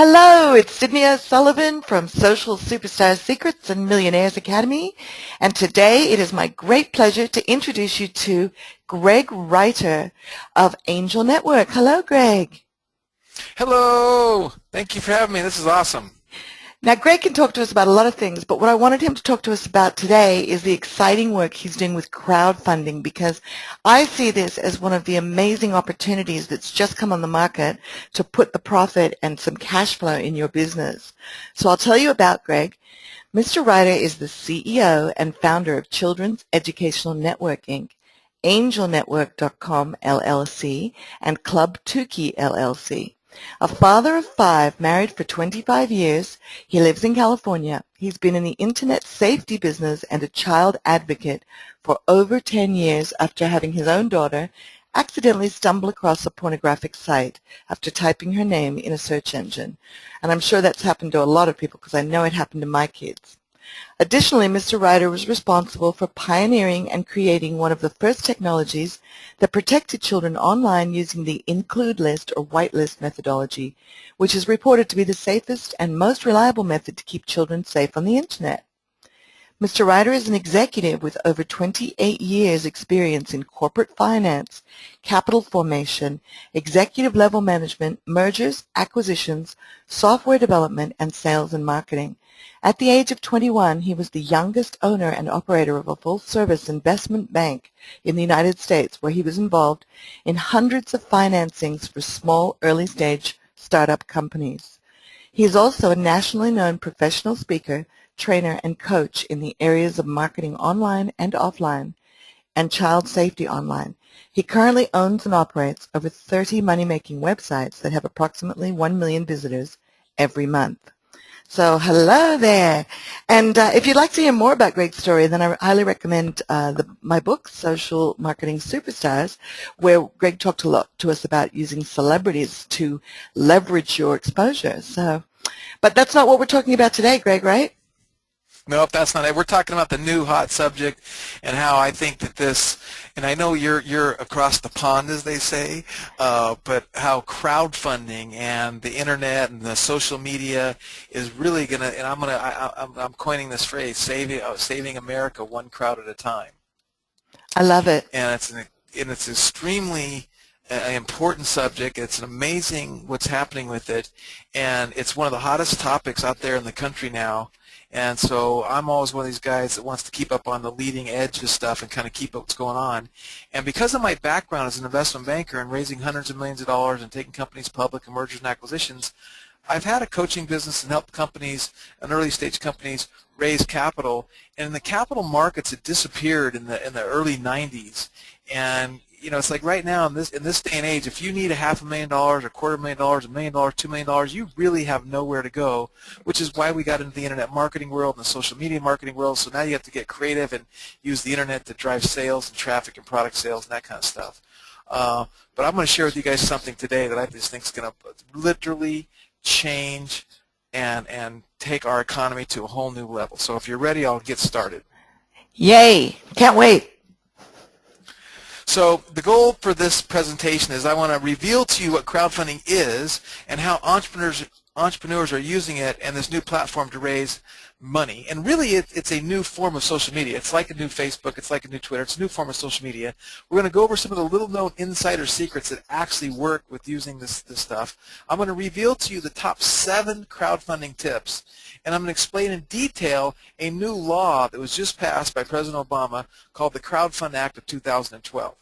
Hello, it's Cydney Sullivan from Social Superstar Secrets and Millionaires Academy, and today it is my great pleasure to introduce you to Greg Reiter of Angel Network. Hello, Greg. Hello. Thank you for having me. This is awesome. Now, Greg can talk to us about a lot of things, but what I wanted him to talk to us about today is the exciting work he's doing with crowdfunding, because I see this as one of the amazing opportunities that's just come on the market to put the profit and some cash flow in your business. So I'll tell you about Greg. Mr. Reiter is the CEO and founder of Children's Educational Network, Inc., AngelNetwork.com, LLC, and Club Tukey, LLC. A father of 5, married for 25 years, he lives in California. He's been in the internet safety business and a child advocate for over 10 years after having his own daughter accidentally stumble across a pornographic site after typing her name in a search engine. And I'm sure that's happened to a lot of people because I know it happened to my kids. Additionally, Mr. Reiter was responsible for pioneering and creating one of the first technologies that protected children online using the include list or whitelist methodology, which is reported to be the safest and most reliable method to keep children safe on the Internet. Mr. Reiter is an executive with over 28 years' experience in corporate finance, capital formation, executive-level management, mergers, acquisitions, software development, and sales and marketing. At the age of 21, he was the youngest owner and operator of a full-service investment bank in the United States, where he was involved in hundreds of financings for small, early-stage startup companies. He is also a nationally known professional speaker, trainer, and coach in the areas of marketing online and offline and child safety online. He currently owns and operates over 30 money-making websites that have approximately 1 million visitors every month. So hello there. And if you'd like to hear more about Greg's story, then I highly recommend my book, Social Marketing Superstars, where Greg talked a lot to us about using celebrities to leverage your exposure. But that's not what we're talking about today, Greg, right? Nope, that's not it. We're talking about the new hot subject and how I think that this, and I know you're across the pond, as they say, but how crowdfunding and the internet and the social media is really gonna, and I'm coining this phrase, saving America one crowd at a time. I love it. And it's extremely important subject. It's amazing what's happening with it, and it's one of the hottest topics out there in the country now. And so I'm always one of these guys that wants to keep up on the leading edge of stuff and kind of keep up what's going on. And because of my background as an investment banker and raising hundreds of millions of dollars and taking companies public and mergers and acquisitions, I've had a coaching business and helped companies and early stage companies raise capital. And in the capital markets, it disappeared in the early 90s. And you know, it's like right now in this day and age, if you need $500,000, $250,000, $1 million, $2 million, you really have nowhere to go, which is why we got into the internet marketing world and the social media marketing world. So now you have to get creative and use the internet to drive sales and traffic and product sales and that kind of stuff. But I'm going to share with you guys something today that I just think is going to literally change and take our economy to a whole new level. So if you're ready, I'll get started. Yay! Can't wait. So the goal for this presentation is I want to reveal to you what crowdfunding is and how entrepreneurs are using it and this new platform to raise money. And really it's a new form of social media. It's like a new Facebook. It's like a new Twitter. It's a new form of social media. We're going to go over some of the little-known insider secrets that actually work with using this stuff. I'm going to reveal to you the top 7 crowdfunding tips. And I'm going to explain in detail a new law that was just passed by President Obama called the Crowdfund Act of 2012.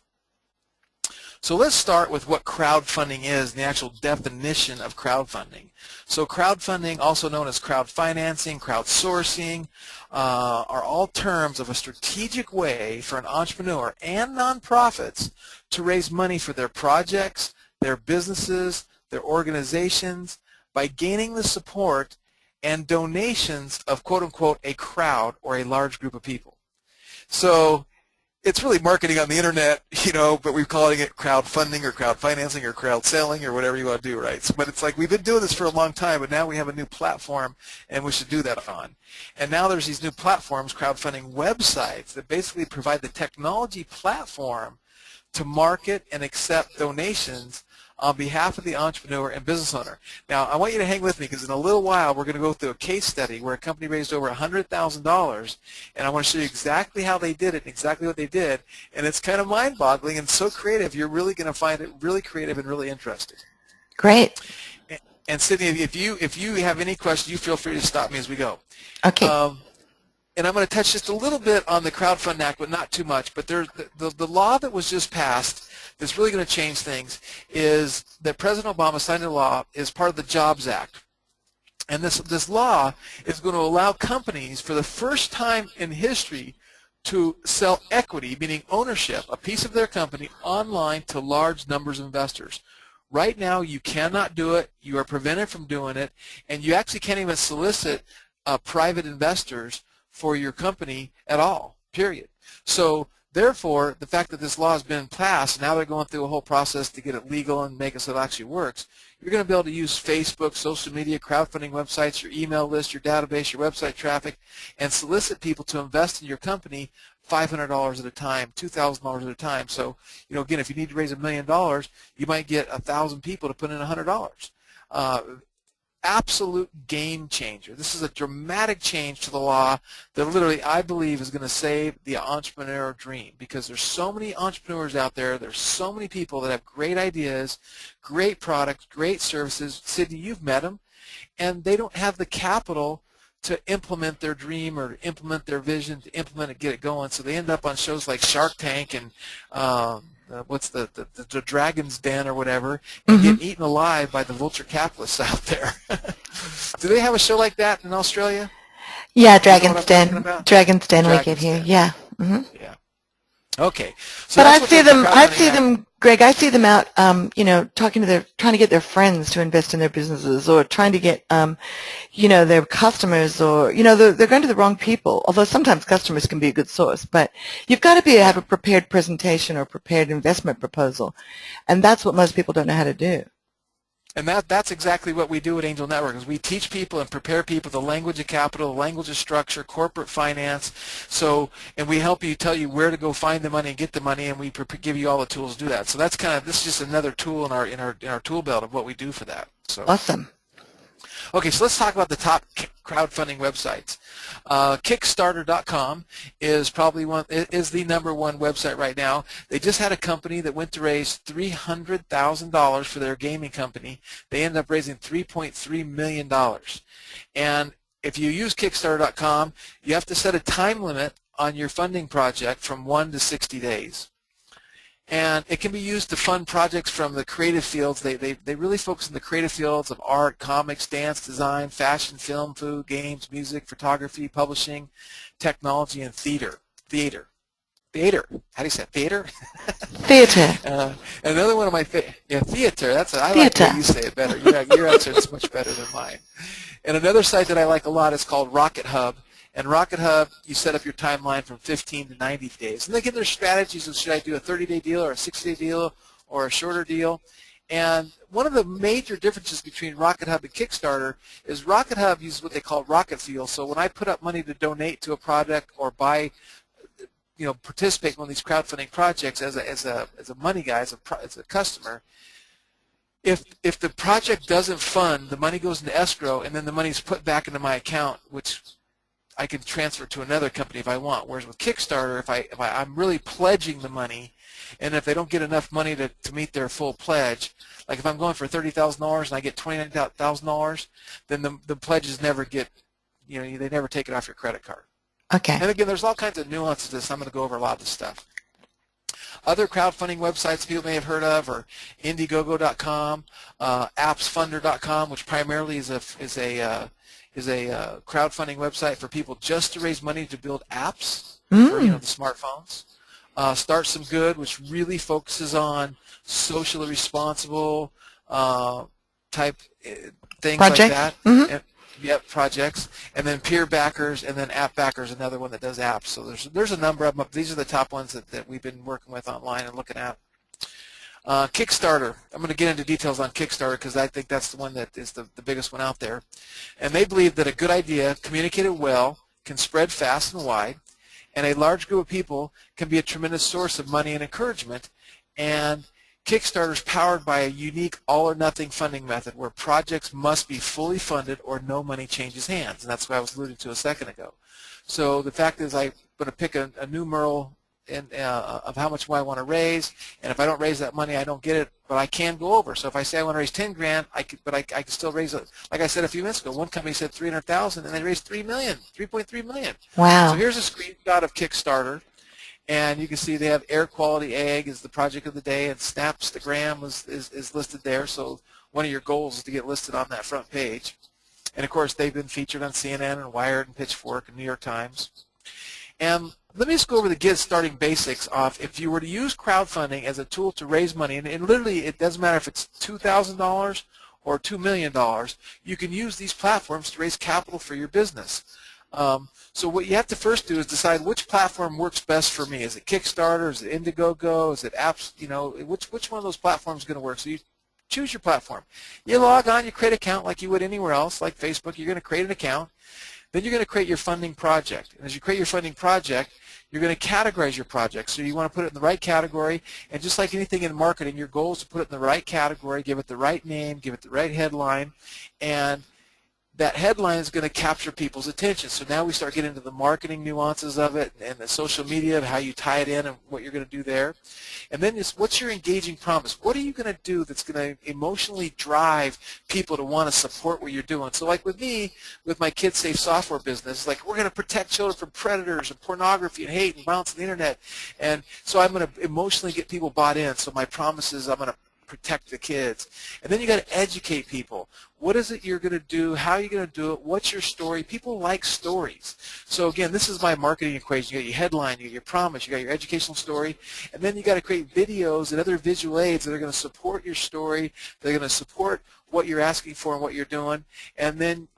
So let's start with what crowdfunding is and the actual definition of crowdfunding. So crowdfunding, also known as crowdfinancing, crowdsourcing, are all terms of a strategic way for an entrepreneur and nonprofits to raise money for their projects, their businesses, their organizations by gaining the support and donations of quote-unquote a crowd or a large group of people. So it's really marketing on the internet, you know, but we're calling it crowdfunding or crowdfinancing or crowd selling or whatever you want to do, right? So, but it's like we've been doing this for a long time, but now we have a new platform and we should do that on. And now there's these new platforms, crowdfunding websites, that basically provide the technology platform to market and accept donations on behalf of the entrepreneur and business owner. Now, I want you to hang with me because in a little while we're going to go through a case study where a company raised over $100,000, and I want to show you exactly how they did it and exactly what they did, and it's kind of mind-boggling and so creative. You're really going to find it really creative and really interesting. Great. And Cydney, if you have any questions, you feel free to stop me as we go. Okay. And I'm going to touch just a little bit on the Crowdfunding Act, but not too much. But there's the law that was just passed that's really going to change things is that President Obama signed a law as part of the Jobs Act. And this law is going to allow companies for the first time in history to sell equity, meaning ownership, a piece of their company online to large numbers of investors. Right now, you cannot do it. You are prevented from doing it. And you actually can't even solicit private investors for your company at all, period. So therefore, the fact that this law has been passed, now they're going through a whole process to get it legal and make it so it actually works. You're going to be able to use Facebook, social media, crowdfunding websites, your email list, your database, your website traffic, and solicit people to invest in your company $500 at a time, $2,000 at a time. So, again, if you need to raise $1 million, you might get 1,000 people to put in $100. Absolute game changer. This is a dramatic change to the law that literally I believe is going to save the entrepreneur dream, because there's so many entrepreneurs out there. There's so many people that have great ideas, great products, great services. Cydney, you've met them, and they don't have the capital to implement their dream or implement their vision, to implement it, get it going. So they end up on shows like Shark Tank and what's the Dragon's Den or whatever, and get eaten alive by the vulture capitalists out there. Do they have a show like that in Australia? Yeah, Dragon's Den. Dragon's Den we get here. Yeah. Yeah. Okay. So but I see them, Greg. I see them out, trying to get their friends to invest in their businesses, or trying to get, their customers, or they're going to the wrong people. Although sometimes customers can be a good source, but you've got to have a prepared presentation or prepared investment proposal, and that's what most people don't know how to do. And that's exactly what we do at Angel Network, is we teach people and prepare people the language of capital, the language of structure, corporate finance. And we help you, tell you where to go find the money and get the money, and we give you all the tools to do that. So that's this is just another tool in our tool belt of what we do for that. So awesome. Okay, so let's talk about the top crowdfunding websites. Kickstarter.com is probably the #1 website right now. They just had a company that went to raise $300,000 for their gaming company. They ended up raising $3.3 million. And if you use Kickstarter.com, you have to set a time limit on your funding project from 1 to 60 days. And it can be used to fund projects from the creative fields. They really focus on the creative fields of art, comics, dance, design, fashion, film, food, games, music, photography, publishing, technology, and theater. Theater. How do you say it? Theater? Theater. Another one of my theater. I like the way you say it better. Your answer is much better than mine. And another site that I like a lot is called Rocket Hub. And Rocket Hub, you set up your timeline from 15 to 90 days. And they give their strategies of, should I do a 30-day deal or a 60-day deal or a shorter deal? And one of the major differences between Rocket Hub and Kickstarter is Rocket Hub uses what they call rocket fuel. So when I put up money to donate to a project or buy, participate in one of these crowdfunding projects as a money guy, as a customer, if the project doesn't fund, the money goes into escrow, and then the money is put back into my account, which I can transfer to another company if I want. Whereas with Kickstarter, if I'm really pledging the money, and if they don't get enough money to meet their full pledge, like if I'm going for $30,000 and I get $29,000, then the pledges never get, they never take it off your credit card. Okay. And again, there's all kinds of nuances to this. I'm going to go over a lot of this stuff. Other crowdfunding websites people may have heard of are Indiegogo.com, AppsFunder.com, which primarily is a crowdfunding website for people just to raise money to build apps for the smartphones. Start Some Good, which really focuses on socially responsible type things project? Like that. And, projects. And then Peer Backers, and then App Backers, another one that does apps. So there's a number of them. These are the top ones that we've been working with online and looking at. Kickstarter. I'm going to get into details on Kickstarter because I think that's the one that is the biggest one out there. And they believe that a good idea, communicated well, can spread fast and wide, and a large group of people can be a tremendous source of money and encouragement. And Kickstarter is powered by a unique all-or-nothing funding method where projects must be fully funded or no money changes hands, and that's what I was alluding to a second ago. So the fact is I'm going to pick a numeral of how much I want to raise, and if I don't raise that money, I don't get it, but I can go over. So if I say I want to raise 10 grand, I can still raise it. Like I said a few minutes ago, one company said 300,000, and they raised 3.3 million. Wow. So here's a screenshot of Kickstarter. And you can see they have Air Quality Egg is the project of the day, and Snapstagram is listed there. So one of your goals is to get listed on that front page. And, of course, they've been featured on CNN and Wired and Pitchfork and New York Times. And let me just go over the get starting basics of if you were to use crowdfunding as a tool to raise money, and literally it doesn't matter if it's $2,000 or $2 million, you can use these platforms to raise capital for your business. So what you have to first do is decide which platform works best for me. Is it Kickstarter? Is it Indiegogo? Is it apps? You know, which one of those platforms is going to work? So you choose your platform. You log on, you create an account like you would anywhere else, like Facebook. You're going to create an account. Then you're going to create your funding project. And as you create your funding project, you're going to categorize your project. So you want to put it in the right category. And just like anything in marketing, your goal is to put it in the right category, give it the right name, give it the right headline, and that headline is going to capture people's attention. So now we start getting into the marketing nuances of it and the social media of how you tie it in and what you're going to do there. And then what's your engaging promise? What are you going to do that's going to emotionally drive people to want to support what you're doing? So like with me, with my Kid Safe software business, like we're going to protect children from predators and pornography and hate and violence on the internet. And so I'm going to emotionally get people bought in. So my promise is I'm going to protect the kids. And then you got to educate people. What is it you're going to do? How are you going to do it? What's your story? People like stories. So again, this is my marketing equation. You got your headline, you got your promise, you got your educational story, and then you got to create videos and other visual aids that are going to support your story. They're going to support what you're asking for and what you're doing. And then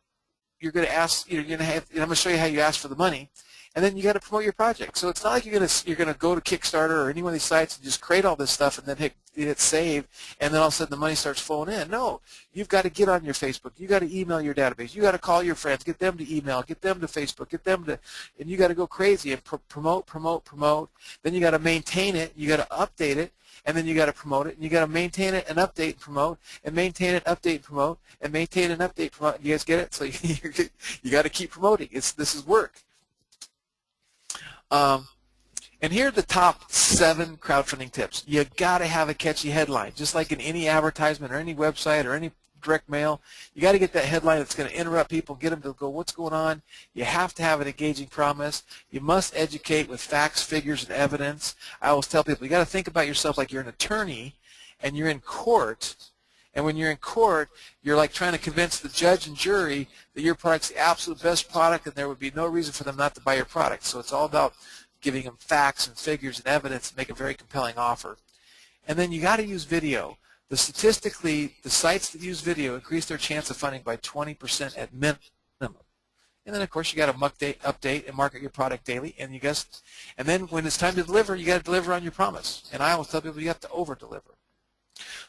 you're going to ask, I'm going to show you how you ask for the money. And then you got to promote your project. So it's not like you're going to go to Kickstarter or any one of these sites and just create all this stuff and then hit save, and then all of a sudden the money starts flowing in. No, you've got to get on your Facebook. You got to email your database. You got to call your friends, get them to email, get them to Facebook, get them to, and you got to go crazy and promote. Then you got to maintain it. You got to update it. And then you got to promote it, and you got to maintain it and update and promote, and maintain it, update, and promote, and maintain and update, promote. You guys get it? So you got to keep promoting. This is work. And here are the top 7 crowdfunding tips. You got to have a catchy headline, just like in any advertisement or any website or any direct mail. You got to get that headline that's going to interrupt people, get them to go, what's going on? You have to have an engaging promise. You must educate with facts, figures, and evidence. I always tell people, you got to think about yourself like you're an attorney and you're in court. And when you're in court, you're like trying to convince the judge and jury that your product's the absolute best product and there would be no reason for them not to buy your product. So it's all about giving them facts and figures and evidence to make a very compelling offer. And then you got to use video. Statistically, the sites that use video increase their chance of funding by 20% at minimum. And then, of course, you got to update and market your product daily. And then when it's time to deliver, you got to deliver on your promise. And I always tell people you have to over-deliver.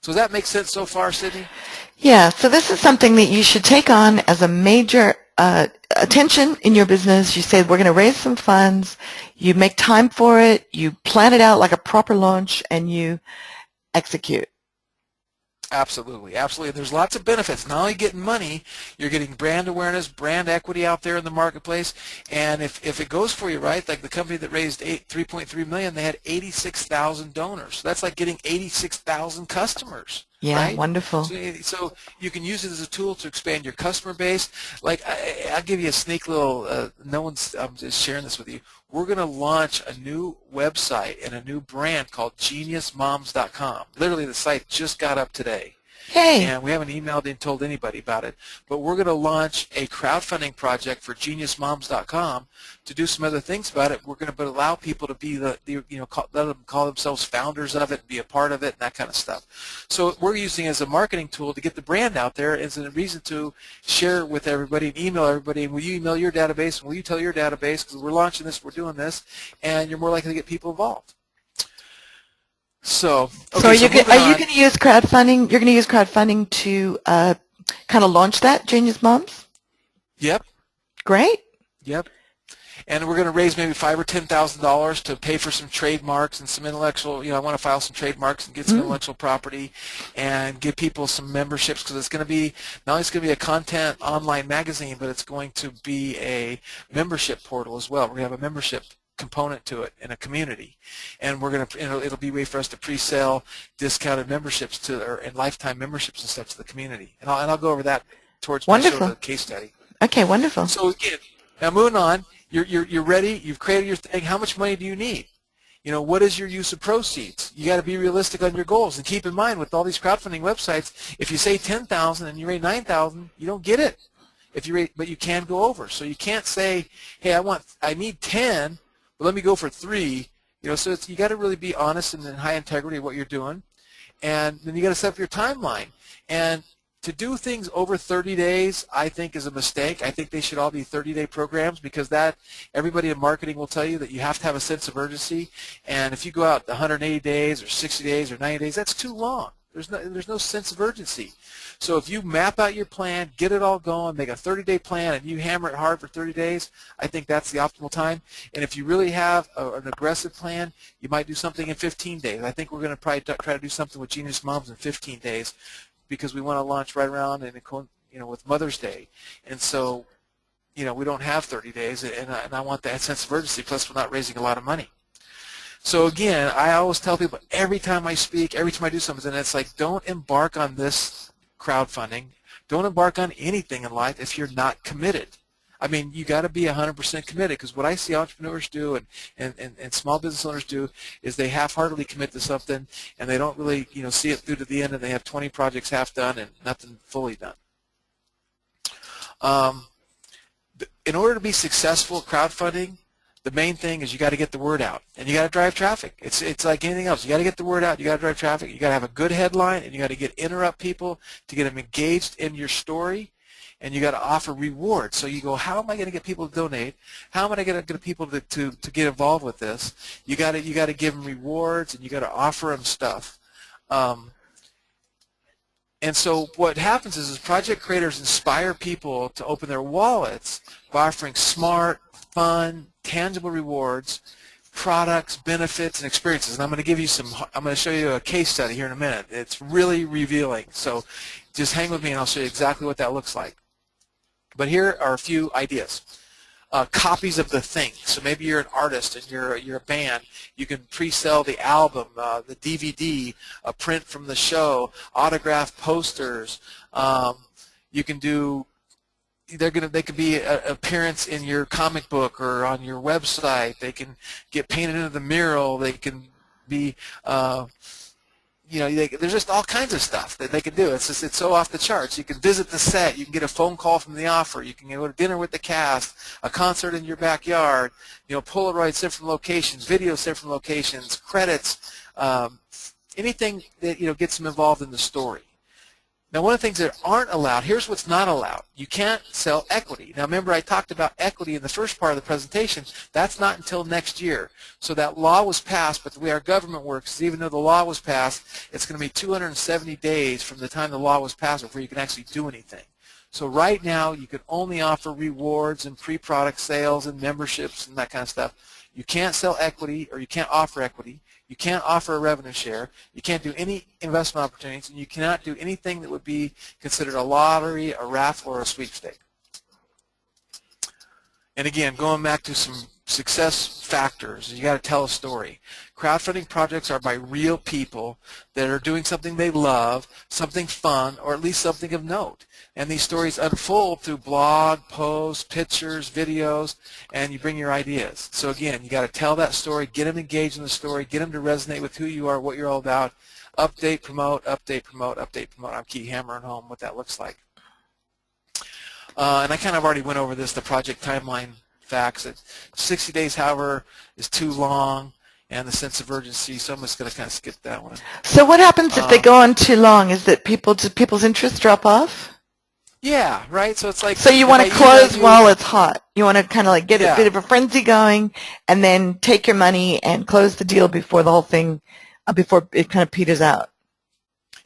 So does that make sense so far, Cydney? Yeah, so this is something that you should take on as a major attention in your business. You say, we're going to raise some funds, you make time for it, you plan it out like a proper launch, and you execute. Absolutely, absolutely. There's lots of benefits. Not only getting money, you're getting brand awareness, brand equity out there in the marketplace. And if it goes for you right, like the company that raised $3.3 million, they had 86,000 donors. So that's like getting 86,000 customers. Yeah, right? Wonderful. So you can use it as a tool to expand your customer base. Like I'll give you a sneak little. I'm just sharing this with you. We're going to launch a new website and a new brand called GeniusMoms.com. Literally, the site just got up today. Hey. And we haven't emailed and told anybody about it. But we're going to launch a crowdfunding project for GeniusMoms.com to do some other things about it. We're going to allow people to be let them call themselves founders of it, and be a part of it, and that kind of stuff. So we're using it as a marketing tool to get the brand out there as a reason to share with everybody and email everybody. And will you email your database? And will you tell your database? Because we're launching this, we're doing this, and you're more likely to get people involved. So, okay, are you going to use crowdfunding? You're going to use crowdfunding to kind of launch that, Genius Moms? Yep. Great. Yep. and we're going to raise maybe $5,000 or $10,000 to pay for some trademarks and some intellectual. I want to file some trademarks and get some intellectual property, and give people some memberships, because it's going to be not only it's going to be a content online magazine, but it's going to be a membership portal as well. We're going to have a membership component to it in a community, and we're going to it'll be a way for us to pre-sale discounted memberships and lifetime memberships and stuff to the community, and I'll go over that towards my show, the case study. Okay, wonderful. So again, now moving on, you're ready, you've created your thing. How much money do you need? What is your use of proceeds? You got to be realistic on your goals, and keep in mind with all these crowdfunding websites, if you say 10,000 and you raise 9,000, you don't get it. But you can go over. So you can't say, hey, I need 10, but let me go for 3. So you got to really be honest and in high integrity of what you're doing, and then you got to set up your timeline. And to do things over 30 days, I think, is a mistake. I think they should all be 30-day programs, because everybody in marketing will tell you that you have to have a sense of urgency. And if you go out 180 days or 60 days or 90 days, that's too long. There's no sense of urgency. So if you map out your plan, get it all going, make a 30-day plan, and you hammer it hard for 30 days, I think that's the optimal time. And if you really have an aggressive plan, you might do something in 15 days. I think we're going to probably try to do something with Genius Moms in 15 days, because we want to launch right around with Mother's Day. And so, we don't have 30 days, and I want that sense of urgency, plus we're not raising a lot of money. So again, I always tell people, every time I speak, every time I do something, and it's like, don't embark on this crowdfunding. Don't embark on anything in life if you're not committed. I mean, you got to be 100% committed, because what I see entrepreneurs do and small business owners do is they half-heartedly commit to something, and they don't really see it through to the end, and they have 20 projects half done and nothing fully done. In order to be successful at crowdfunding, the main thing is you got to get the word out, and you got to drive traffic. It's like anything else. You got to get the word out. You got to drive traffic. You got to have a good headline, and you got to interrupt people to get them engaged in your story, and you got to offer rewards. So you go, how am I going to get people to donate? How am I going to get people to get involved with this? You got to give them rewards, and you got to offer them stuff. And so what happens is project creators inspire people to open their wallets by offering smart, fun, tangible rewards, products, benefits, and experiences. And I'm going to show you a case study here in a minute. It's really revealing. So just hang with me, and I'll show you exactly what that looks like. But here are a few ideas. Copies of the thing. So maybe you're an artist and you're a band. You can pre-sell the album, the DVD, a print from the show, autographed posters. You can do. They could be an appearance in your comic book or on your website. They can get painted into the mural. They can be. There's just all kinds of stuff that they can do. It's so off the charts. You can visit the set. You can get a phone call from the offer. You can go to dinner with the cast, a concert in your backyard, Polaroids sent from locations, videos sent from locations, credits, anything that gets them involved in the story. Now, one of the things that aren't allowed, here's what's not allowed. You can't sell equity. Now, remember, I talked about equity in the first part of the presentation. That's not until next year. So that law was passed, but the way our government works is even though the law was passed, it's going to be 270 days from the time the law was passed before you can actually do anything. So right now, you can only offer rewards and pre-product sales and memberships and that kind of stuff. You can't sell equity, or you can't offer equity. You can't offer a revenue share. You can't do any investment opportunities, and you cannot do anything that would be considered a lottery, a raffle, or a sweepstake. And again, going back to some success factors, you got to tell a story. Crowdfunding projects are by real people that are doing something they love, something fun, or at least something of note. And these stories unfold through blog, posts, pictures, videos, and you bring your ideas. So again, you got to tell that story, get them engaged in the story, get them to resonate with who you are, what you're all about. Update, promote, update, promote, update, promote. I'm keep hammering home what that looks like. And I kind of already went over this, the project timeline facts. 60 days, however, is too long, and the sense of urgency, so I'm just going to kind of skip that one. So what happens if they go on too long? Is that people's interests drop off? Yeah, right. So it's like, so you want to close while it's hot. You want to kind of like get a bit of a frenzy going, and then take your money and close the deal before the whole thing, before it kind of peters out.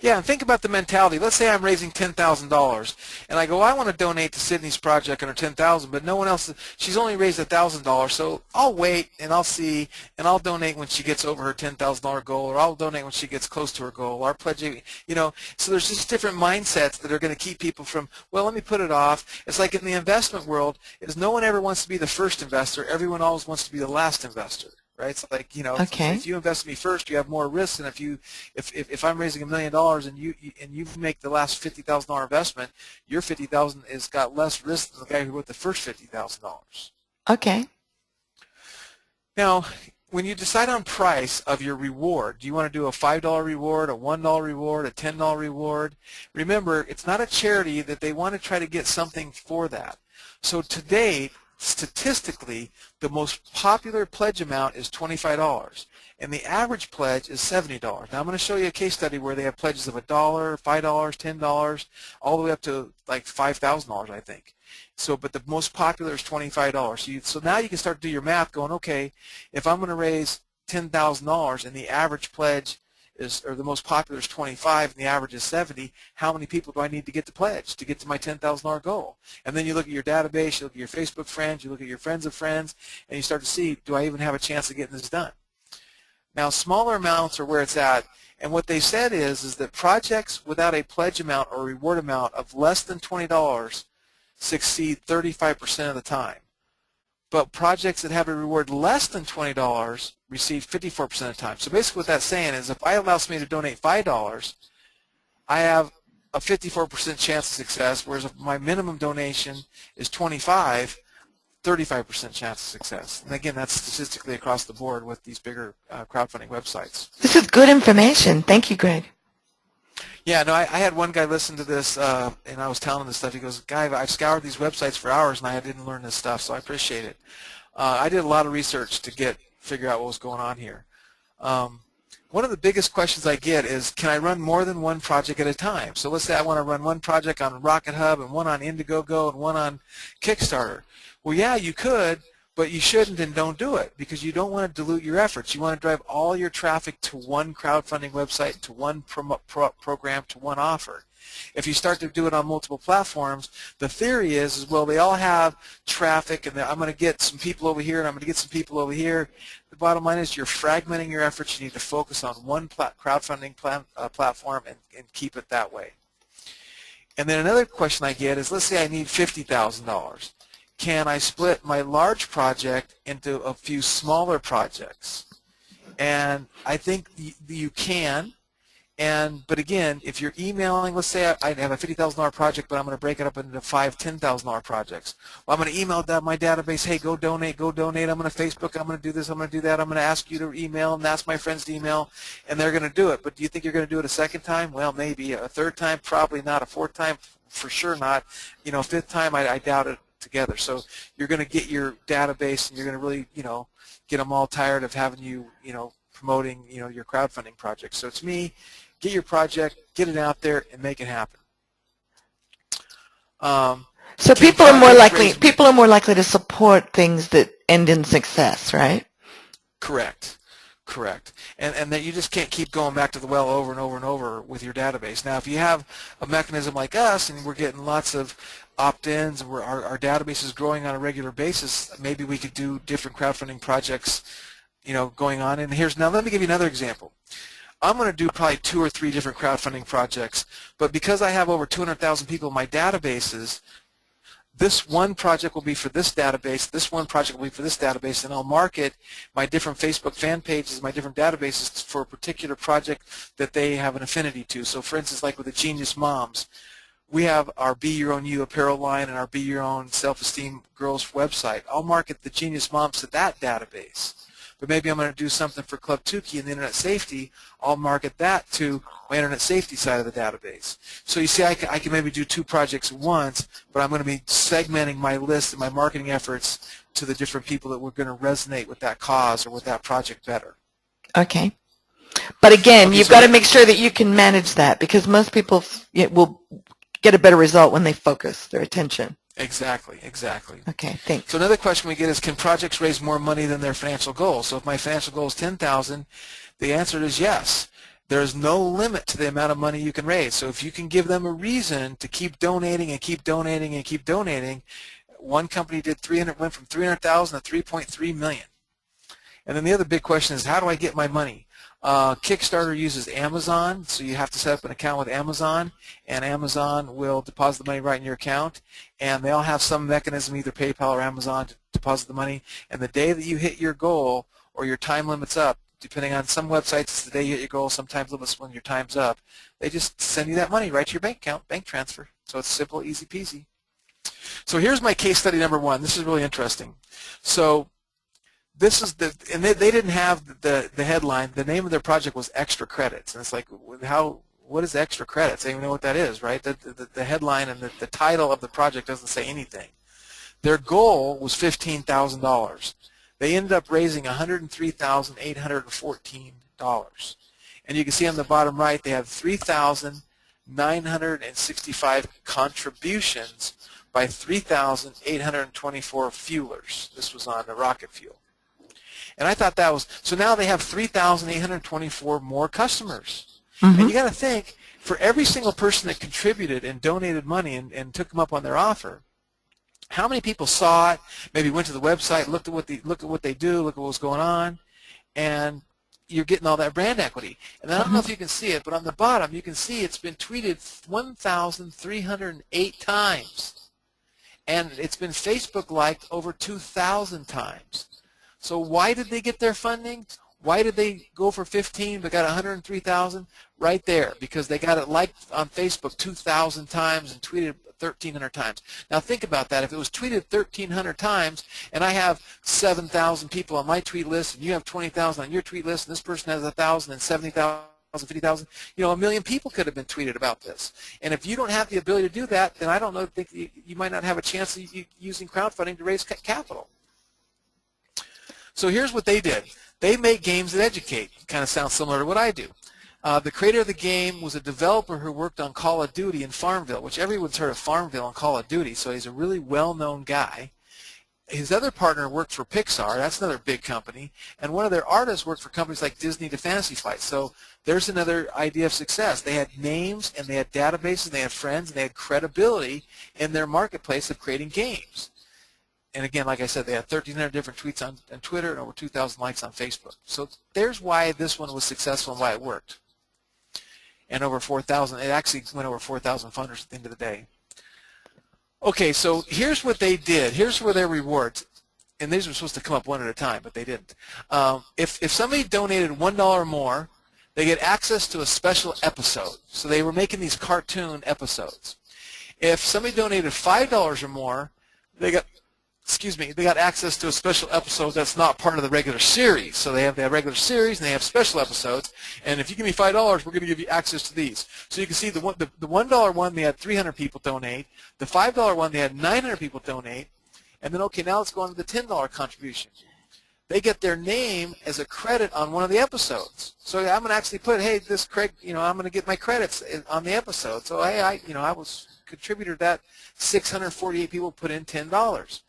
Yeah, and think about the mentality. Let's say I'm raising $10,000, and I go, I want to donate to Cydney's project under $10,000, but no one else. She's only raised $1,000, so I'll wait and I'll see, and I'll donate when she gets over her $10,000 goal, or I'll donate when she gets close to her goal. Our pledge, you know. So there's just different mindsets that are going to keep people from. Well, let me put it off. It's like in the investment world, is no one ever wants to be the first investor. Everyone always wants to be the last investor. Right? It's like, you know, Okay. if you invest in me first, you have more risk than if I'm raising $1 million and you make the last $50,000 investment, your $50,000 has got less risk than the guy who wrote the first $50,000. Okay. Now, when you decide on price of your reward, do you want to do a $5 reward, a $1 reward, a $10 reward? Remember, it's not a charity that they want to try to get something for that. So today, statistically, the most popular pledge amount is $25, and the average pledge is $70. Now I'm going to show you a case study where they have pledges of $1, $5, $10, all the way up to like $5,000, I think. So, but the most popular is $25. So now you can start to do your math, going, okay, if I'm going to raise $10,000 and the average pledge is, or the most popular is 25 and the average is 70, how many people do I need to get to pledge to get to my $10,000 goal? And then you look at your database, you look at your Facebook friends, you look at your friends of friends, and you start to see, do I even have a chance of getting this done? Now, smaller amounts are where it's at, and what they said is that projects without a pledge amount or reward amount of less than $20 succeed 35% of the time. But projects that have a reward less than $20 receive 54% of the time. So basically what that's saying is if I allow me to donate $5, I have a 54% chance of success, whereas if my minimum donation is $25, 35% chance of success. And again, that's statistically across the board with these bigger crowdfunding websites. This is good information. Thank you, Greg. Yeah, no, I had one guy listen to this, and I was telling him this stuff. He goes, Guy, I've scoured these websites for hours, and I didn't learn this stuff, so I appreciate it. I did a lot of research to figure out what was going on here. One of the biggest questions I get is, can I run more than one project at a time? So let's say I want to run one project on Rocket Hub and one on Indiegogo and one on Kickstarter. Well, yeah, you could, but you shouldn't and don't do it because you don't want to dilute your efforts. You want to drive all your traffic to one crowdfunding website, to one program, to one offer. If you start to do it on multiple platforms, the theory is well, they all have traffic, and I'm going to get some people over here, and I'm going to get some people over here. The bottom line is you're fragmenting your efforts. You need to focus on one crowdfunding platform and keep it that way. And then another question I get is, let's say I need $50,000. Can I split my large project into a few smaller projects? And I think you can. But again, if you're emailing, let's say I have a $50,000 project, but I'm going to break it up into 5 $10,000 projects. Well, I'm going to email my database, hey, go donate, go donate. I'm going to Facebook, I'm going to do this, I'm going to do that. I'm going to ask you to email, and that's my friends to email, and they're going to do it. But do you think you're going to do it a second time? Well, maybe. A third time? Probably not. A fourth time? For sure not. You know, fifth time, I doubt it together. So you're going to get your database, and you're going to really, you know, get them all tired of having you, you know, promoting, you know, your crowdfunding project. So to me, get your project, get it out there, and make it happen. So people are more likely to support things that end in success, right? Correct. Correct. And that you just can't keep going back to the well over and over and over with your database. Now, if you have a mechanism like us and we're getting lots of opt-ins and our database is growing on a regular basis, maybe we could do different crowdfunding projects, you know, going on. And now let me give you another example. I'm going to do probably 2 or 3 different crowdfunding projects, but because I have over 200,000 people in my databases, this one project will be for this database, this one project will be for this database, and I'll market my different Facebook fan pages, my different databases for a particular project that they have an affinity to. So for instance, like with the Genius Moms, we have our Be Your Own You apparel line and our Be Your Own Self-Esteem Girls website. I'll market the Genius Moms to that database. But maybe I'm going to do something for Club Tukey and the Internet Safety. I'll market that to my Internet Safety side of the database. So you see, I can maybe do 2 projects at once, but I'm going to be segmenting my list and my marketing efforts to the different people that were going to resonate with that cause or with that project better. Okay. But again, you've got to make sure that you can manage that because most people will get a better result when they focus their attention. Exactly, exactly. Okay, thanks. So another question we get is, can projects raise more money than their financial goal? So if my financial goal is $10,000, the answer is yes. There's no limit to the amount of money you can raise. So if you can give them a reason to keep donating and keep donating and keep donating, one company went from 300,000 to 3.3 million. And then the other big question is, how do I get my money? Kickstarter uses Amazon, so you have to set up an account with Amazon, and Amazon will deposit the money right in your account, and they all have some mechanism, either PayPal or Amazon, to deposit the money. And the day that you hit your goal or your time limit's up, depending on some websites, it's the day you hit your goal, sometimes limits when your time's up, they just send you that money right to your bank account, bank transfer. So it's simple, easy peasy. So here's my case study number one. This is really interesting. So this is and they didn't have the headline. The name of their project was Extra Credits, and it's like, what is Extra Credits? They don't even know what that is, right? The headline and the title of the project doesn't say anything. Their goal was $15,000. They ended up raising $103,814, and you can see on the bottom right they have 3,965 contributions by 3,824 fuelers. This was on the rocket fuel. And I thought that was, so now they have 3,824 more customers. Mm-hmm. And you got to think, for every single person that contributed and donated money and took them up on their offer, how many people saw it, maybe went to the website, looked at what they do, look at what's going on, and you're getting all that brand equity. And I don't know if you can see it, but on the bottom you can see it's been tweeted 1,308 times. And it's been Facebook liked over 2,000 times. So why did they get their funding? Why did they go for 15 but got 103,000? Right there, because they got it liked on Facebook 2,000 times and tweeted 1,300 times. Now think about that. If it was tweeted 1,300 times and I have 7,000 people on my tweet list and you have 20,000 on your tweet list and this person has 1,000 and 70,000, 50,000, you know, 1 million people could have been tweeted about this. And if you don't have the ability to do that, then I don't know, think you might not have a chance of using crowdfunding to raise capital. So here's what they did. They make games that educate. Kind of sounds similar to what I do. The creator of the game was a developer who worked on Call of Duty in Farmville, which everyone's heard of Farmville and Call of Duty, so he's a really well-known guy. His other partner worked for Pixar, that's another big company, and one of their artists worked for companies like Disney to Fantasy Flight. So there's another idea of success. They had names, and they had databases, and they had friends, and they had credibility in their marketplace of creating games. And again, like I said, they had 1,300 different tweets on Twitter and over 2,000 likes on Facebook. So there's why this one was successful and why it worked. And over 4,000, it actually went over 4,000 funders at the end of the day. Okay, so here's what they did. Here's where their rewards, and these were supposed to come up one at a time, but they didn't. If somebody donated $1 or more, they get access to a special episode. So they were making these cartoon episodes. If somebody donated $5 or more, they got access to a special episode that's not part of the regular series. So they have regular series and they have special episodes. And if you give me $5, we're going to give you access to these. So you can see the $1 one, they had 300 people donate. The $5 one, they had 900 people donate. And then, okay, now let's go on to the $10 contribution. They get their name as a credit on one of the episodes. So I'm going to actually put, hey, this Craig, you know, I'm going to get my credits on the episode. So hey, I was contributor to that. 648 people put in $10.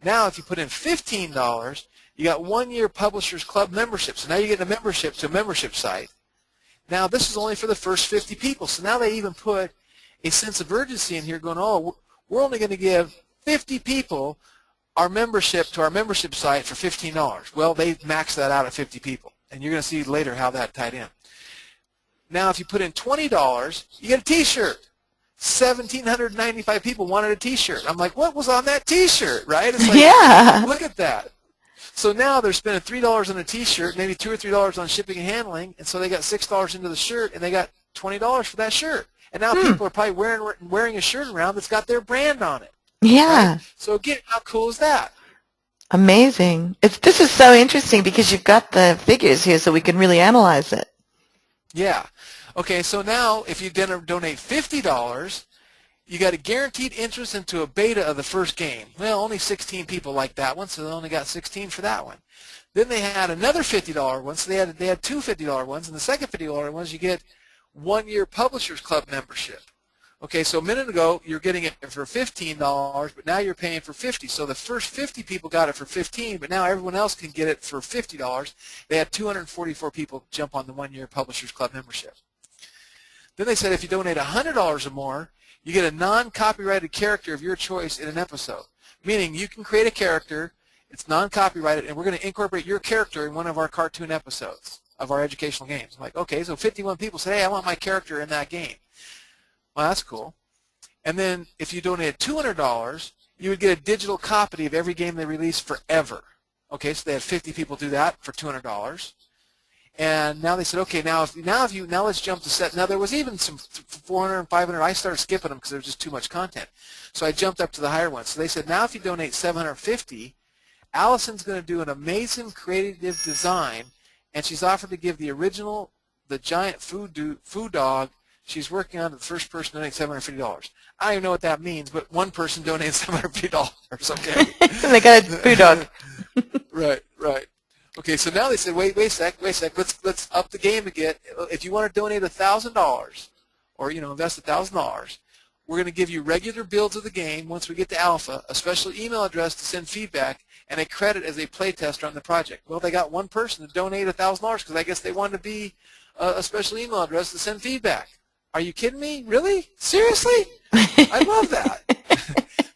Now, if you put in $15, you got 1 year Publishers Club membership. So now you're getting a membership to a membership site. Now, this is only for the first 50 people. So now they even put a sense of urgency in here going, oh, we're only going to give 50 people our membership to our membership site for $15. Well, they maxed that out at 50 people. And you're going to see later how that tied in. Now, if you put in $20, you get a T-shirt. 1,795 people wanted a T-shirt. I'm like, what was on that T-shirt, right? It's like, yeah. Look at that. So now they're spending $3 on a T-shirt, maybe $2 or $3 on shipping and handling, and so they got $6 into the shirt, and they got $20 for that shirt. And now people are probably wearing a shirt around that's got their brand on it. Yeah. Right? So again, how cool is that? Amazing. This is so interesting because you've got the figures here so we can really analyze it. Yeah. Okay, so now if you donate $50, you got a guaranteed interest into a beta of the first game. Well, only 16 people liked that one, so they only got 16 for that one. Then they had another $50 one, so they had two $50 ones, and the second $50 ones you get 1 year Publishers Club membership. Okay, so a minute ago you're getting it for $15, but now you're paying for $50. So the first 50 people got it for $15, but now everyone else can get it for $50. They had 244 people jump on the one-year Publishers Club membership. Then they said if you donate $100 or more, you get a non-copyrighted character of your choice in an episode. Meaning you can create a character, it's non-copyrighted, and we're going to incorporate your character in one of our cartoon episodes of our educational games. I'm like, okay, so 51 people said, hey, I want my character in that game. Well, that's cool. And then if you donated $200, you would get a digital copy of every game they release forever. Okay, so they had 50 people do that for $200. And now they said, okay, now let's jump to set. Now there was even some 400 and 500. I started skipping them because there was just too much content. So I jumped up to the higher ones. So they said, now if you donate $750, Allison's going to do an amazing creative design, and she's offered to give the original, the giant food dog she's working on to the first person to donate $750. I don't even know what that means, but one person donated $750. Okay. They got a food dog. Right. Okay, so now they said, wait a sec. Let's up the game again. If you want to donate $1,000, or invest $1,000, we're going to give you regular builds of the game once we get to alpha, a special email address to send feedback, and a credit as a playtester on the project. Well, they got one person to donate $1,000 because I guess they wanted to be a special email address to send feedback. Are you kidding me? Really? Seriously? I love that.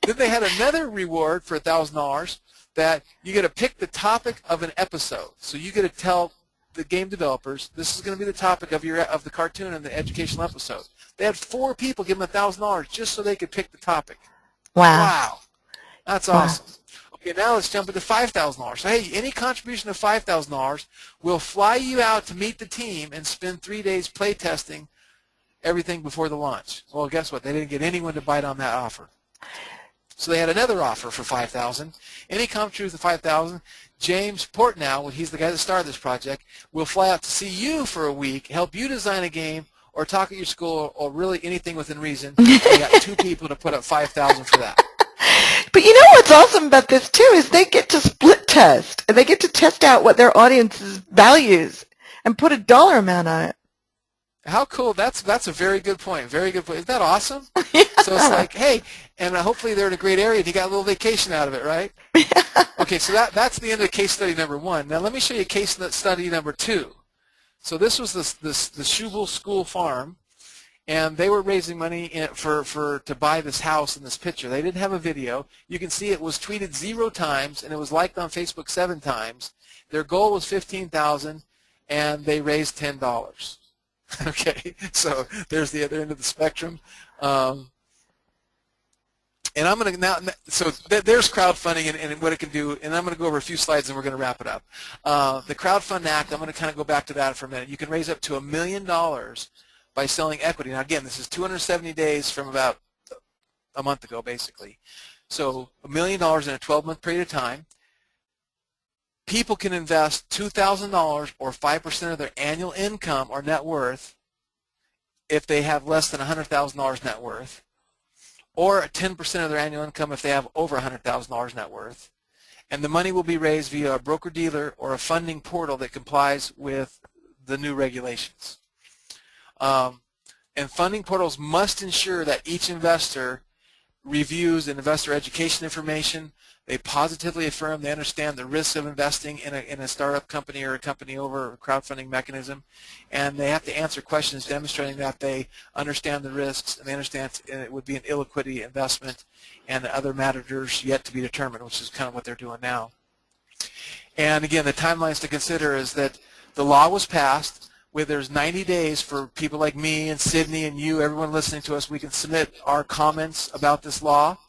Then they had another reward for $1,000 that you get to pick the topic of an episode. So you get to tell the game developers this is going to be the topic of the cartoon and the educational episode. They had 4 people give them $1,000 just so they could pick the topic. Wow. That's awesome. Okay, now let's jump into $5,000. So hey, any contribution of $5,000 will fly you out to meet the team and spend 3 days play testing everything before the launch. Well, guess what? They didn't get anyone to bite on that offer. So they had another offer for $5,000. Any contribution of $5,000, James Portnow, he's the guy that started this project, will fly out to see you for a week, help you design a game, or talk at your school, or really anything within reason. They got 2 people to put up $5,000 for that. But you know what's awesome about this too is they get to split test, and they get to test out what their audience's values and put a dollar amount on it. How cool. That's a very good point. Very good point. Isn't that awesome? Yeah. So it's like, hey, and hopefully they're in a great area and you got a little vacation out of it, right? Yeah. Okay, so that's the end of case study number 1. Now let me show you case study number 2. So this was the Schubel School Farm, and they were raising money to buy this house in this picture. They didn't have a video. You can see it was tweeted 0 times, and it was liked on Facebook 7 times. Their goal was $15,000, and they raised $10. Okay, so there's the other end of the spectrum. And I'm going to so there's crowdfunding and what it can do, and I'm going to go over a few slides and we're going to wrap it up. The Crowdfund Act, I'm going to kind of go back to that for a minute. You can raise up to $1 million by selling equity. Now again, this is 270 days from about a month ago, basically. So $1 million in a 12-month period of time. People can invest $2,000 or 5% of their annual income or net worth if they have less than $100,000 net worth, or 10% of their annual income if they have over $100,000 net worth. And the money will be raised via a broker-dealer or a funding portal that complies with the new regulations. And funding portals must ensure that each investor reviews investor education information. They positively affirm they understand the risks of investing in a startup company or a company over a crowdfunding mechanism, and they have to answer questions demonstrating that they understand the risks and they understand it would be an illiquidity investment and other matters yet to be determined, which is kind of what they're doing now. And again, the timelines to consider is that the law was passed where there's 90 days for people like me and Cydney and you, everyone listening to us. We can submit our comments about this law,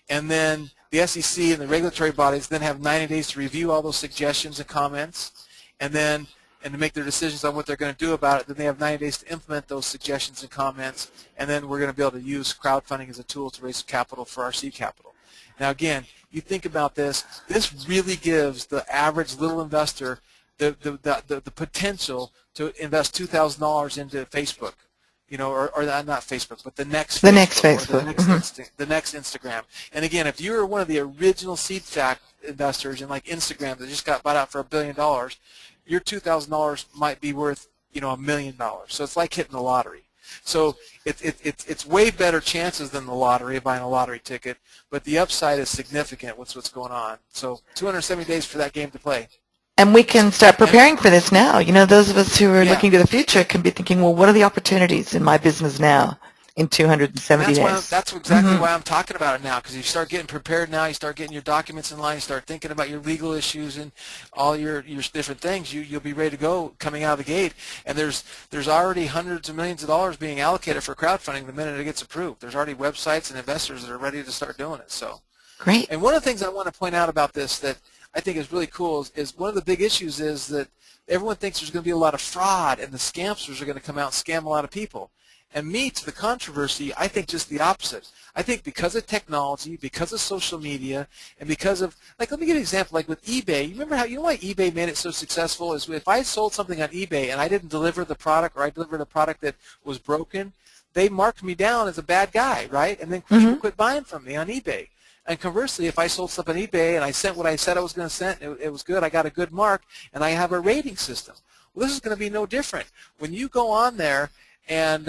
and then the SEC and the regulatory bodies then have 90 days to review all those suggestions and comments, and to make their decisions on what they're going to do about it. Then they have 90 days to implement those suggestions and comments, and then we're going to be able to use crowdfunding as a tool to raise capital for our seed capital. Now again, you think about this really gives the average little investor the potential to invest $2,000 into Facebook. Or not Facebook, but the next Facebook. The next Instagram. And again, if you're one of the original seed stack investors in like Instagram that just got bought out for $1 billion, your $2,000 might be worth $1 million. So it's like hitting the lottery. So it's way better chances than the lottery, buying a lottery ticket, but the upside is significant with what's going on. So 270 days for that game to play. And we can start preparing for this now. You know, those of us who are Yeah. looking to the future can be thinking, well, what are the opportunities in my business now in 270 days? That's exactly why I'm talking about it now, because you start getting prepared now, you start getting your documents in line, you start thinking about your legal issues and all your different things, you'll be ready to go coming out of the gate. And there's already hundreds of millions of dollars being allocated for crowdfunding the minute it gets approved. There's already websites and investors that are ready to start doing it. So great. And one of the things I want to point out about this that I think is really cool is one of the big issues is that everyone thinks there's going to be a lot of fraud and the scamsters are going to come out and scam a lot of people. And me, to the controversy, I think just the opposite. I think because of technology, because of social media, and because of, like, let me give you an example, like with eBay. You remember you know why eBay made it so successful is if I sold something on eBay and I didn't deliver the product, or I delivered a product that was broken, they marked me down as a bad guy, right? And then people quit buying from me on eBay. And conversely, if I sold stuff on eBay and I sent what I said I was going to send, it was good, I got a good mark, and I have a rating system. Well, this is going to be no different. When you go on there and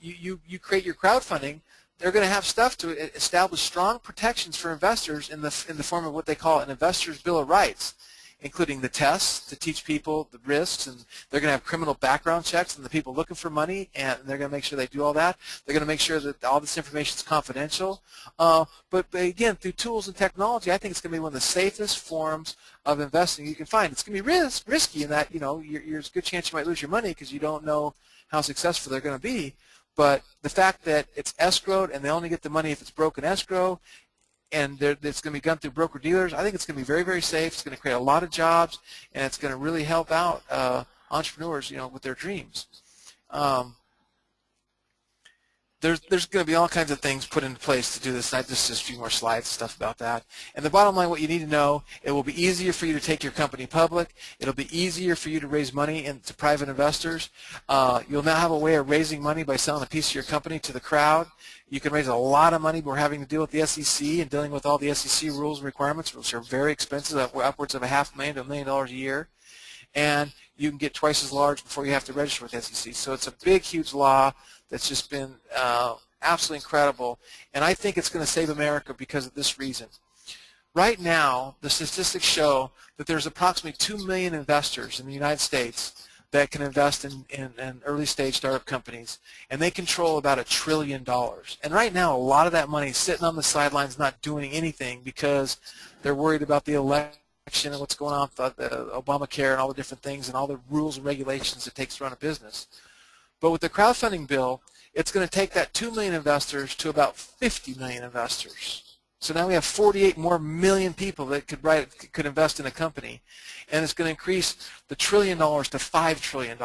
you create your crowdfunding, they're going to have stuff to establish strong protections for investors in the form of what they call an investor's bill of rights, including the tests to teach people the risks, and they're going to have criminal background checks on the people looking for money, and they're going to make sure they do all that. They're going to make sure that all this information is confidential. But again, through tools and technology, I think it's going to be one of the safest forms of investing you can find. It's going to be risky in that, you know, there's a good chance you might lose your money because you don't know how successful they're going to be. But the fact that it's escrowed and they only get the money if it's broken escrow, and it's going to be done through broker-dealers, I think it's going to be very, very safe. It's going to create a lot of jobs, and it's going to really help out entrepreneurs, you know, with their dreams. There's going to be all kinds of things put into place to do this. Not just a few more slides, stuff about that. And the bottom line, what you need to know, it will be easier for you to take your company public. It'll be easier for you to raise money to private investors. You'll now have a way of raising money by selling a piece of your company to the crowd. You can raise a lot of money. We're having to deal with the SEC and dealing with all the SEC rules and requirements, which are very expensive, upwards of $500,000 to $1 million a year. And you can get twice as large before you have to register with the SEC. So it's a big, huge law that's just been absolutely incredible. And I think it's going to save America because of this reason. Right now, the statistics show that there's approximately 2 million investors in the United States that can invest in early stage startup companies, and they control about $1 trillion. And right now, a lot of that money is sitting on the sidelines not doing anything because they're worried about the election and what's going on with the Obamacare and all the different things and all the rules and regulations it takes to run a business. But with the crowdfunding bill, it's going to take that 2 million investors to about 50 million investors. So now we have 48 more million people that could invest in a company, and it's going to increase the $1 trillion to $5 trillion.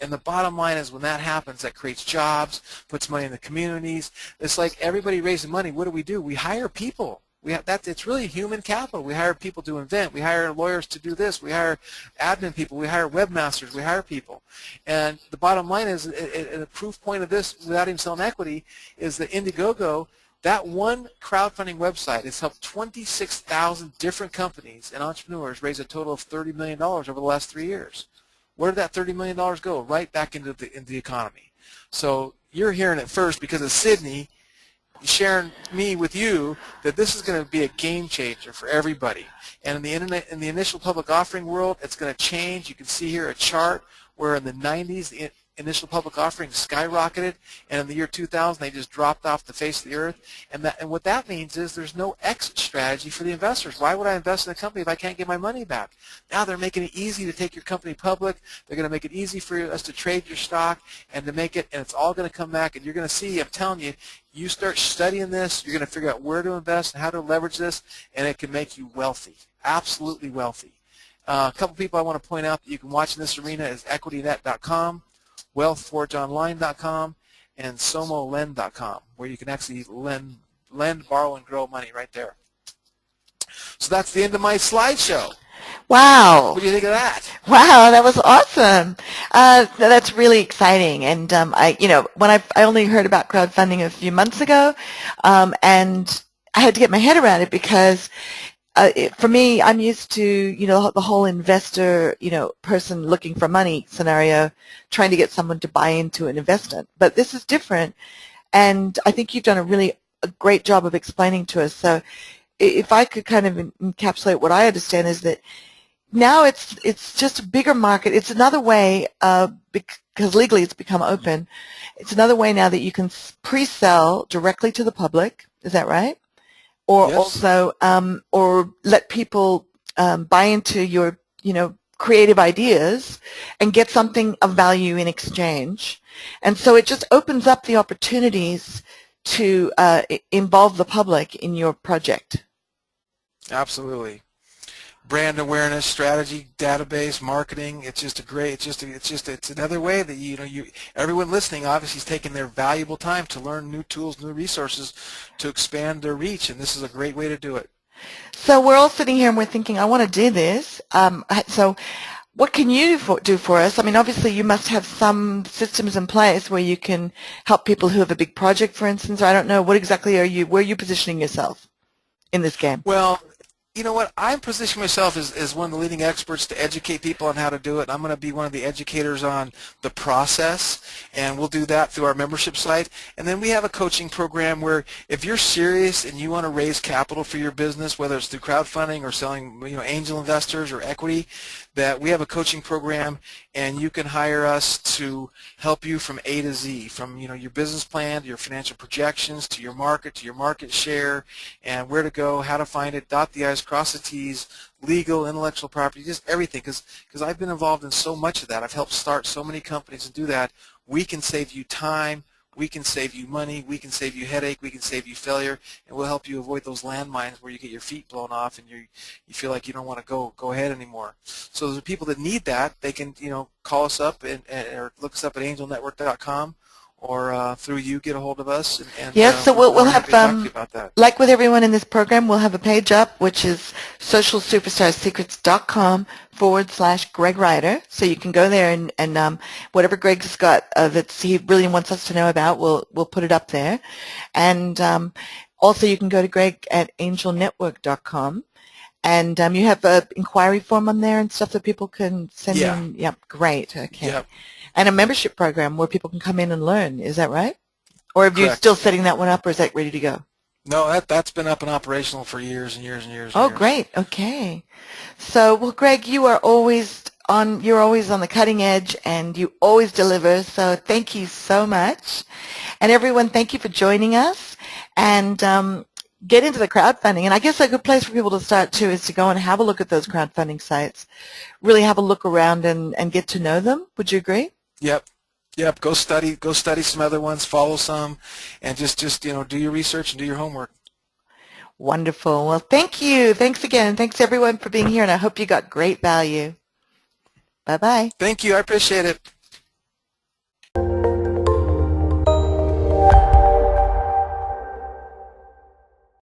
And the bottom line is when that happens, that creates jobs, puts money in the communities. It's like everybody raising money. What do? We hire people. It's really human capital. We hire people to invent. We hire lawyers to do this. We hire admin people. We hire webmasters. We hire people. And the bottom line is, a proof point of this, without even selling equity, is that Indiegogo, that one crowdfunding website, has helped 26,000 different companies and entrepreneurs raise a total of $30 million over the last 3 years. Where did that $30 million go? Right back into the economy. So you're hearing it first because of Cydney sharing me with you that this is going to be a game changer for everybody. And in the initial public offering world, it's going to change. You can see here a chart where in the 90s the initial public offering skyrocketed, and in the year 2000 they just dropped off the face of the earth. And what that means is there's no exit strategy for the investors. Why would I invest in a company if I can't get my money back? Now they're making it easy to take your company public. They're going to make it easy for us to trade your stock and to make it, and it's all going to come back. And you're going to see, I'm telling you, you start studying this, you're going to figure out where to invest and how to leverage this, and it can make you wealthy, absolutely wealthy. A couple people I want to point out that you can watch in this arena is equitynet.com, wealthforgeonline.com, and somolend.com, where you can actually lend, borrow, and grow money right there. So that's the end of my slideshow. Wow. What do you think of that? Wow, that was awesome. That's really exciting. And when I only heard about crowdfunding a few months ago, and I had to get my head around it because for me, I'm used to, the whole investor, person looking for money scenario, trying to get someone to buy into an investment. But this is different, and I think you've done a great job of explaining to us. So if I could kind of encapsulate what I understand is that now it's just a bigger market. It's another way, because legally it's become open, it's another way now that you can pre-sell directly to the public. Is that right? Or Yes. also, or let people buy into your, creative ideas and get something of value in exchange. And so it just opens up the opportunities to involve the public in your project. Absolutely. Brand awareness, strategy, database, marketing. It's just a great. It's another way that everyone listening obviously is taking their valuable time to learn new tools, new resources to expand their reach, and this is a great way to do it. So we're all sitting here and we're thinking, I want to do this. So what can you do for us? I mean, obviously you must have some systems in place where you can help people who have a big project, for instance. Or I don't know, where are you positioning yourself in this game? Well, you know what? I'm positioning myself as one of the leading experts to educate people on how to do it. I'm going to be one of the educators on the process, and we'll do that through our membership site. And then we have a coaching program where if you're serious and you want to raise capital for your business, whether it's through crowdfunding or selling, angel investors or equity, that we have a coaching program, and you can hire us to help you from A to Z, from your business plan to your financial projections to your market share, and where to go, how to find it, dot the I's, cross the T's, legal, intellectual property, just everything. Because I've been involved in so much of that. I've helped start so many companies and do that. We can save you time. We can save you money, we can save you headache, we can save you failure, and we'll help you avoid those landmines where you get your feet blown off and you feel like you don't want to go ahead anymore. So there's people that need that. They can call us up or look us up at angelnetwork.com, or through you get a hold of us. And yes, so we'll have, about that. like with everyone in this program, we'll have a page up, which is socialsuperstarsecrets.com/Greg Ryder. So you can go there and whatever Greg's got that he really wants us to know about, we'll put it up there. And also you can go to Greg at angelnetwork.com. And you have an inquiry form on there and stuff that people can send in. Yep, great. Okay. Yep. And a membership program where people can come in and learn. Is that right? Or are you Correct. still setting that one up, or is that ready to go? No, that's been up and operational for years and years and years. Oh, great. Okay. So, well, Greg, you're always on the cutting edge, and you always deliver. So thank you so much. And everyone, thank you for joining us. And get into the crowdfunding. And I guess a good place for people to start, too, is to go and have a look at those crowdfunding sites. Really have a look around and get to know them. Would you agree? Yep. Go study some other ones, follow some, and just do your research and do your homework. Wonderful. Well, thank you. Thanks again. Thanks everyone for being here, and I hope you got great value. Bye-bye. Thank you. I appreciate it.